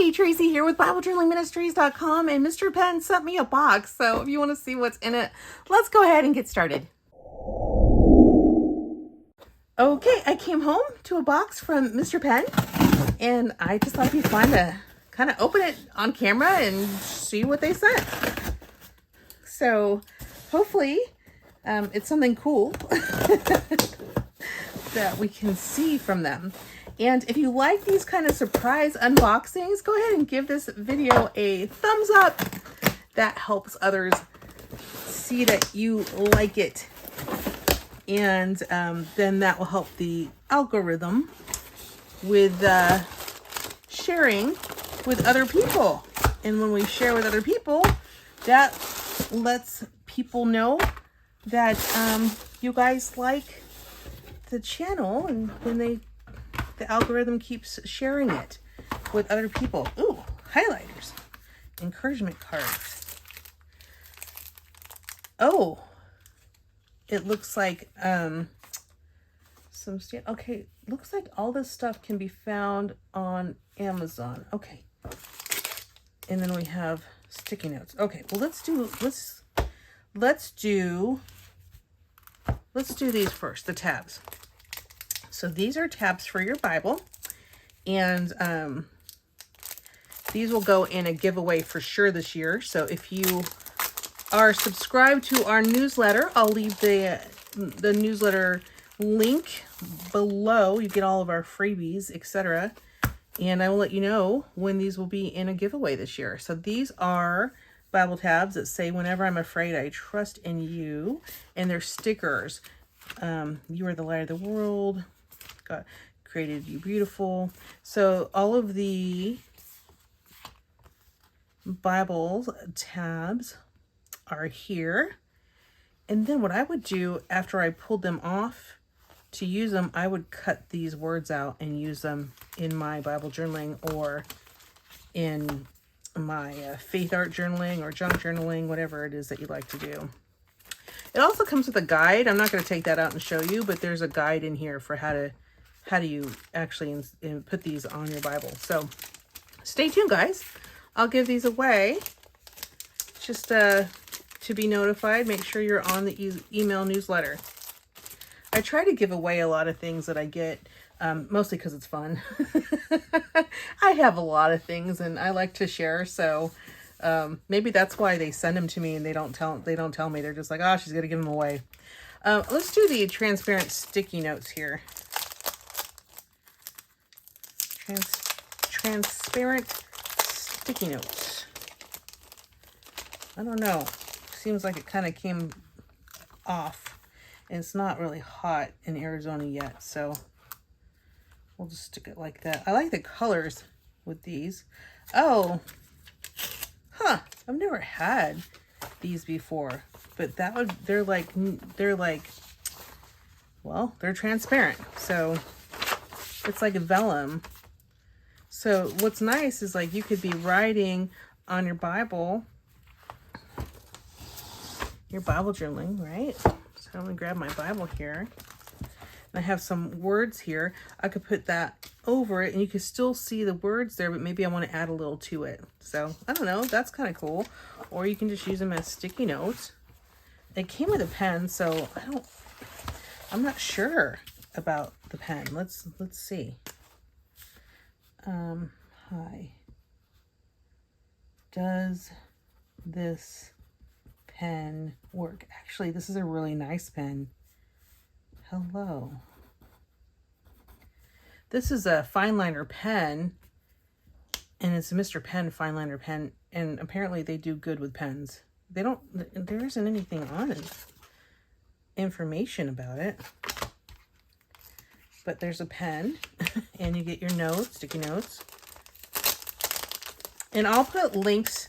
Hey, Tracie here with BibleJournalingMinistries.com, and Mr. Penn sent me a box, so if you want to see what's in it, let's go ahead and get started. Okay, I came home to a box from Mr. Penn, and I just thought it'd be fun to kind of open it on camera and see what they sent. So, hopefully, it's something cool that we can see from them. And if you like these kind of surprise unboxings, go ahead and give this video a thumbs up. That helps others see that you like it. And then that will help the algorithm with sharing with other people. And when we share with other people, that lets people know that you guys like the channel, and when the algorithm keeps sharing it with other people. Ooh, highlighters, encouragement cards. Oh, it looks like okay, looks like all this stuff can be found on Amazon. Okay, and then we have sticky notes. Okay, well let's do these first, the tabs. So these are tabs for your Bible, and these will go in a giveaway for sure this year. So if you are subscribed to our newsletter, I'll leave the newsletter link below. You get all of our freebies, etc. And I will let you know when these will be in a giveaway this year. So these are Bible tabs that say, "Whenever I'm afraid, I trust in you." And they're stickers. You are the light of the world. God created you beautiful. So all of the Bible tabs are here. And then what I would do after I pulled them off to use them, I would cut these words out and use them in my Bible journaling or in my faith art journaling or junk journaling, whatever it is that you like to do. It also comes with a guide. I'm not going to take that out and show you, but there's a guide in here for how do you actually put these on your Bible. So stay tuned, guys. I'll give these away. Just to be notified, make sure you're on the email newsletter. I try to give away a lot of things that I get, mostly because it's fun. I have a lot of things and I like to share, so maybe that's why they send them to me and they don't tell me. They're just like, oh, she's gonna give them away. Let's do the transparent sticky notes here. Transparent sticky notes. I don't know. Seems like it kind of came off, and it's not really hot in Arizona yet, so we'll just stick it like that. I like the colors with these. Oh, huh. I've never had these before, but they're transparent. So it's like a vellum. So what's nice is like you could be writing on your Bible journaling, right? So I'm gonna grab my Bible here. And I have some words here. I could put that over it and you can still see the words there, but maybe I want to add a little to it. So I don't know, that's kind of cool. Or you can just use them as sticky notes. It came with a pen, so I'm not sure about the pen. Let's see. Hi. Does this pen work? Actually, this is a really nice pen. Hello. This is a fine liner pen, and it's a Mr. Penn fine liner pen, and apparently they do good with pens. There isn't anything on it, information about it. But there's a pen, and you get your notes, sticky notes. And I'll put links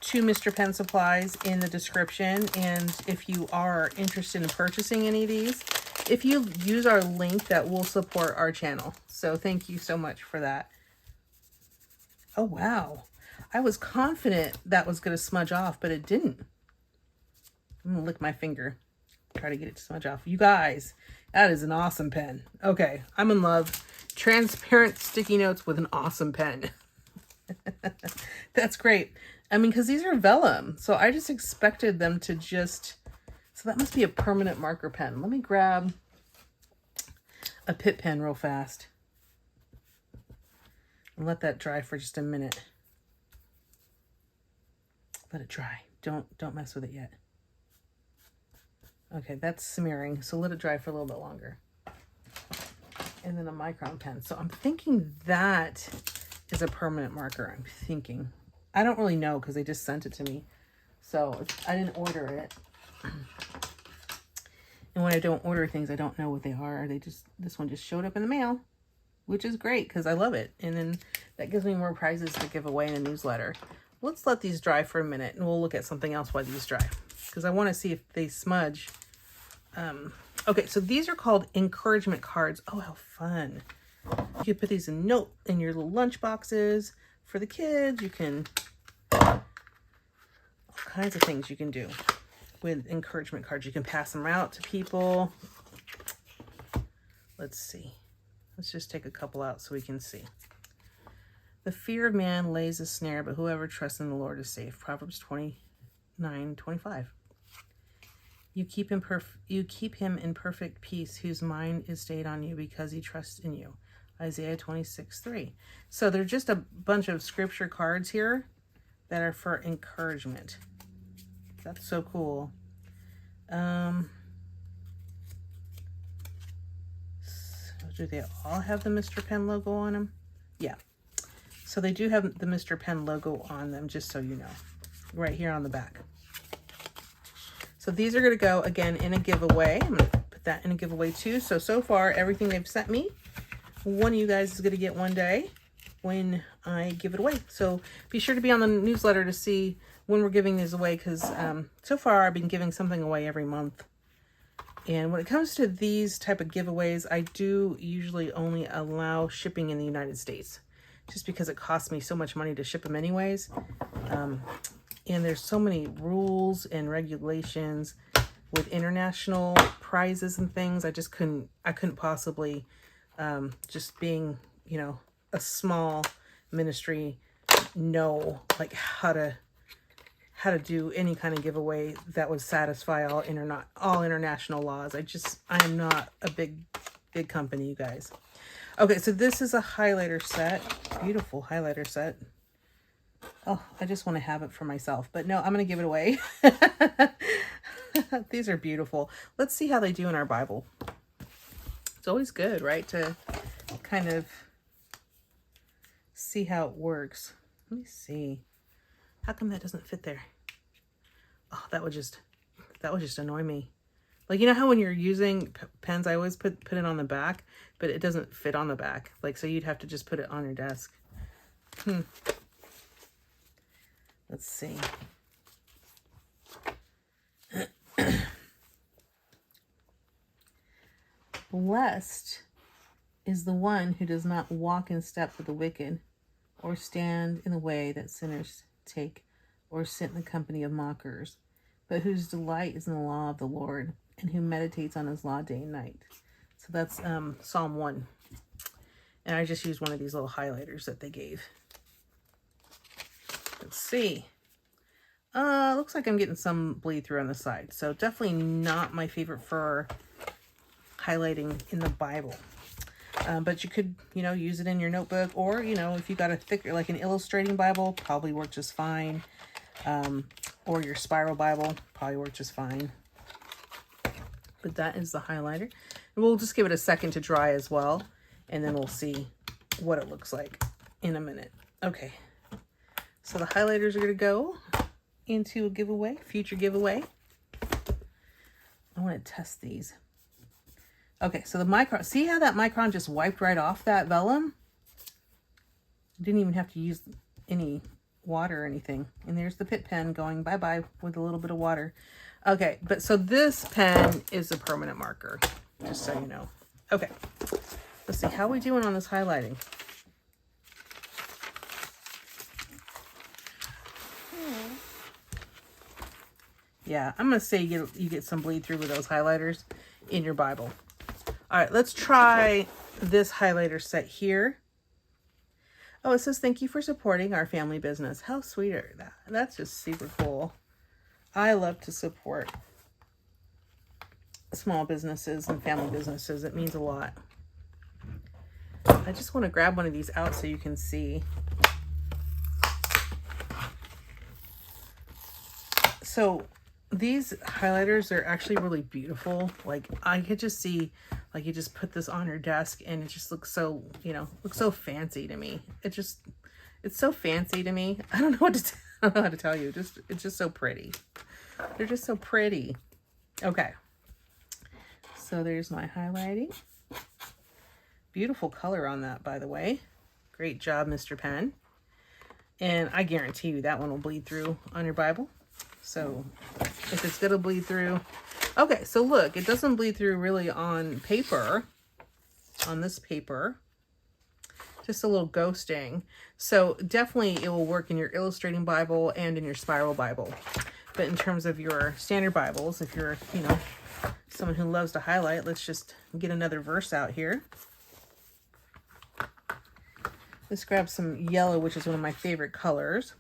to Mr. Penn supplies in the description. And if you are interested in purchasing any of these, if you use our link, that will support our channel. So thank you so much for that. Oh, wow. I was confident that was going to smudge off, but it didn't. I'm going to lick my finger. Try to get it to smudge off. You guys, that is an awesome pen. Okay, I'm in love. Transparent sticky notes with an awesome pen. That's great. I mean, because these are vellum, so I just expected them to just... So that must be a permanent marker pen. Let me grab a Pitt pen real fast and let that dry for just a minute. Let it dry. Don't mess with it yet. Okay, that's smearing, so let it dry for a little bit longer. And then a micron pen. So I'm thinking that is a permanent marker. I'm thinking. I don't really know because they just sent it to me. So I didn't order it. And when I don't order things, I don't know what they are. This one just showed up in the mail, which is great because I love it. And then that gives me more prizes to give away in a newsletter. Let's let these dry for a minute and we'll look at something else while these dry because I want to see if they smudge. Okay, so these are called encouragement cards. Oh, how fun. You can put these in your little lunch boxes for the kids. You can, all kinds of things you can do with encouragement cards. You can pass them out to people. Let's see. Let's just take a couple out so we can see. The fear of man lays a snare, but whoever trusts in the Lord is safe. Proverbs 29:25. You keep him in perfect peace, whose mind is stayed on you because he trusts in you. Isaiah 26:3. So they're just a bunch of scripture cards here that are for encouragement. That's so cool. So do they all have the Mr. Pen logo on them? Yeah. So they do have the Mr. Pen logo on them, just so you know. Right here on the back. So these are going to go, again, in a giveaway. I'm going to put that in a giveaway too. So far, everything they've sent me, one of you guys is going to get one day when I give it away. So be sure to be on the newsletter to see when we're giving these away because so far I've been giving something away every month. And when it comes to these type of giveaways, I do usually only allow shipping in the United States just because it costs me so much money to ship them anyways. And there's so many rules and regulations with international prizes and things. I couldn't possibly, just being, you know, a small ministry, know like how to do any kind of giveaway that would satisfy all international laws. I am not a big company, you guys. Okay, so this is a highlighter set. Beautiful highlighter set. Oh, I just want to have it for myself. But no, I'm going to give it away. These are beautiful. Let's see how they do in our Bible. It's always good, right? To kind of see how it works. Let me see. How come that doesn't fit there? Oh, that would just annoy me. Like, you know how when you're using pens, I always put it on the back, but it doesn't fit on the back. Like, so you'd have to just put it on your desk. Let's see. Blessed is the one who does not walk in step with the wicked, or stand in the way that sinners take, or sit in the company of mockers, but whose delight is in the law of the Lord, and who meditates on his law day and night. So that's Psalm 1. And I just used one of these little highlighters that they gave. Let's see. Looks like I'm getting some bleed through on the side. So definitely not my favorite for highlighting in the Bible. But you could, you know, use it in your notebook, or, you know, if you got a thicker, like an illustrating Bible, probably works just fine. Or your spiral Bible, probably works just fine. But that is the highlighter. And we'll just give it a second to dry as well. And then we'll see what it looks like in a minute. Okay. So the highlighters are going to go into a giveaway, future giveaway. I want to test these. Okay, so the micron, see how that micron just wiped right off that vellum? Didn't even have to use any water or anything. And there's the Pitt pen going bye-bye with a little bit of water. Okay, but so this pen is a permanent marker, just so you know. Okay, let's see, how are we doing on this highlighting? Yeah, I'm going to say you get some bleed through with those highlighters in your Bible. All right, let's try this highlighter set here. Oh, it says, thank you for supporting our family business. How sweet are that? That's just super cool. I love to support small businesses and family businesses. It means a lot. I just want to grab one of these out so you can see. So these highlighters are actually really beautiful. Like I could just see, like you just put this on your desk and it just looks so, you know, looks so fancy to me. It's so fancy to me. I don't know what to I don't know how to tell you. It's just so pretty. They're just so pretty. Okay. So there's my highlighting. Beautiful color on that, by the way. Great job, Mr. Pen. And I guarantee you that one will bleed through on your Bible. So if it's going to bleed through. Okay, so look, it doesn't bleed through really on paper, on this paper. Just a little ghosting. So definitely it will work in your illustrating Bible and in your spiral Bible. But in terms of your standard Bibles, if you're, you know, someone who loves to highlight, let's just get another verse out here. Let's grab some yellow, which is one of my favorite colors.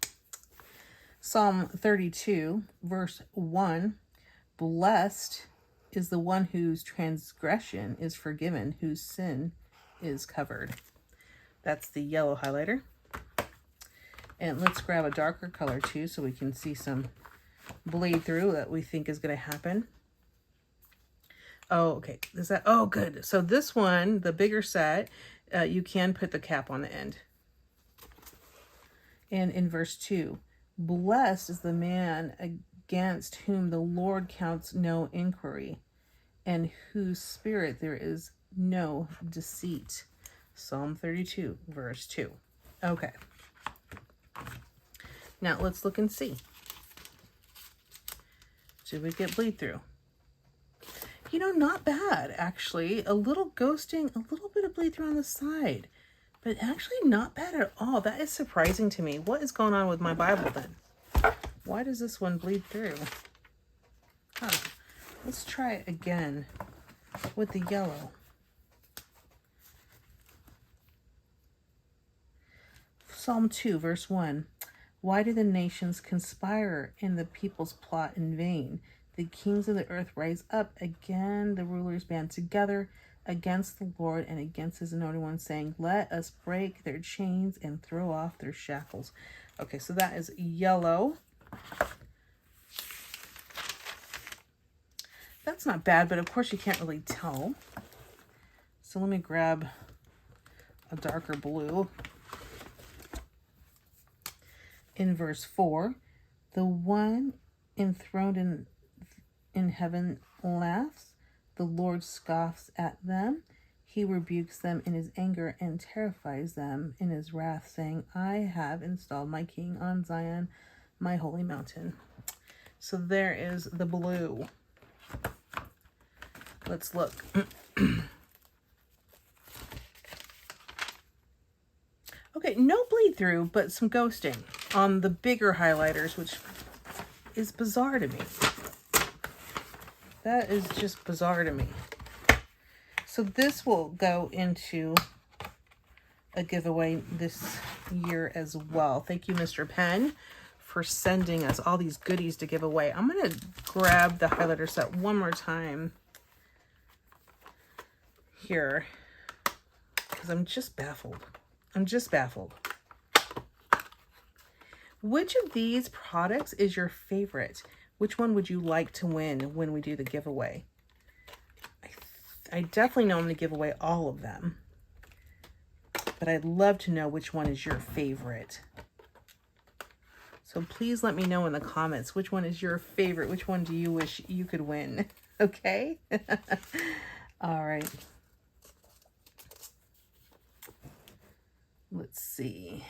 Psalm 32, verse 1. Blessed is the one whose transgression is forgiven, whose sin is covered. That's the yellow highlighter. And let's grab a darker color too so we can see some bleed through that we think is going to happen. Oh, okay. Is that? Oh, good. So this one, the bigger set, you can put the cap on the end. And in verse 2, blessed is the man against whom the Lord counts no inquiry, and whose spirit there is no deceit. Psalm 32, verse 2. Okay. Now let's look and see. Did we get bleed through? You know, not bad, actually. A little ghosting, a little bit of bleed through on the side. But actually not bad at all. That is surprising to me. What is going on with my Bible then? Why does this one bleed through? Huh. Let's try it again with the yellow. Psalm 2, verse 1. Why do the nations conspire and the peoples plot in vain? The kings of the earth rise up again. The rulers band together against the Lord and against his anointed one, saying, let us break their chains and throw off their shackles. Okay, so that is yellow. That's not bad, but of course you can't really tell. So let me grab a darker blue. In verse 4, the one enthroned in heaven laughs. The Lord scoffs at them. He rebukes them in his anger and terrifies them in his wrath, saying, I have installed my king on Zion, my holy mountain. So there is the blue. Let's look. Okay, no bleed through, but some ghosting on the bigger highlighters, which is bizarre to me. That is just bizarre to me. So this will go into a giveaway this year as well. Thank you, Mr. Pen, for sending us all these goodies to give away. I'm going to grab the highlighter set one more time here because I'm just baffled. I'm just baffled. Which of these products is your favorite? Which one would you like to win when we do the giveaway? I definitely know I'm going to give away all of them. But I'd love to know which one is your favorite. So please let me know in the comments which one is your favorite. Which one do you wish you could win? Okay? All right. Let's see.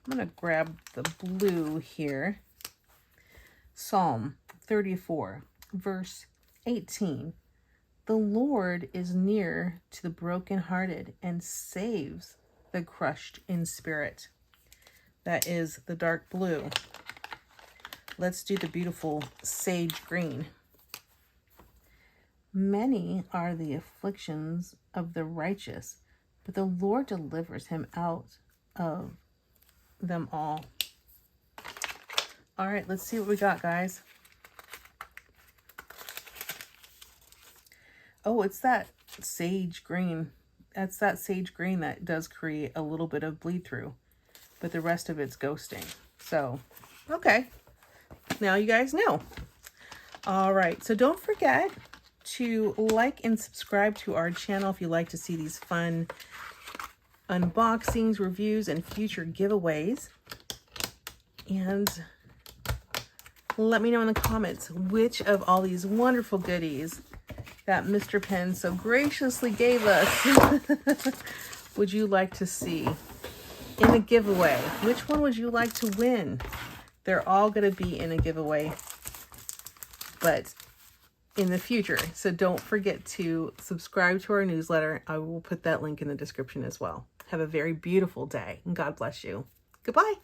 I'm going to grab the blue here. Psalm 34, verse 18. The Lord is near to the brokenhearted and saves the crushed in spirit. That is the dark blue. Let's do the beautiful sage green. Many are the afflictions of the righteous, but the Lord delivers him out of them all. All right, let's see what we got, guys. Oh, it's that sage green. That's that sage green that does create a little bit of bleed through, but the rest of it's ghosting. So, okay. Now you guys know. All right, so don't forget to like and subscribe to our channel if you like to see these fun unboxings, reviews, and future giveaways. And let me know in the comments which of all these wonderful goodies that Mr. Penn so graciously gave us would you like to see in a giveaway? Which one would you like to win? They're all going to be in a giveaway, but in the future. So don't forget to subscribe to our newsletter. I will put that link in the description as well. Have a very beautiful day, and God bless you. Goodbye.